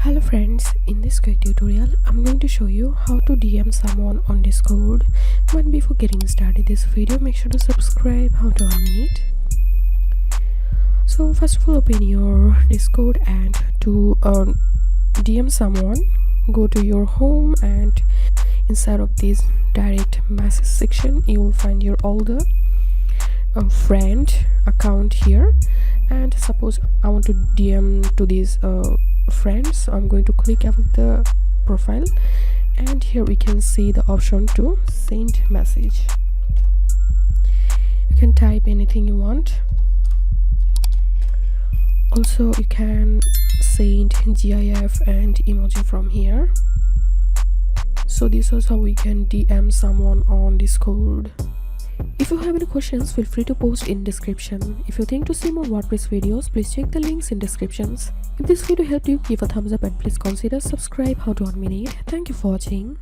Hello friends, in this quick tutorial I'm going to show you how to DM someone on Discord. But before getting started this video, make sure to subscribe. How to unmute. So first of all, open your Discord and to DM someone, go to your home, and inside of this direct message section you will find your older friend account here. And suppose I want to DM to these friends, so I'm going to click about the profile, and here we can see the option to send message. You can type anything you want. Also you can send GIF and emoji from here. So this is how we can DM someone on Discord. If you have any questions, feel free to post in description. If you think to see more WordPress videos, please check the links in descriptions. If this video helped you, give a thumbs up and please consider subscribe. How to unmute. Thank you for watching.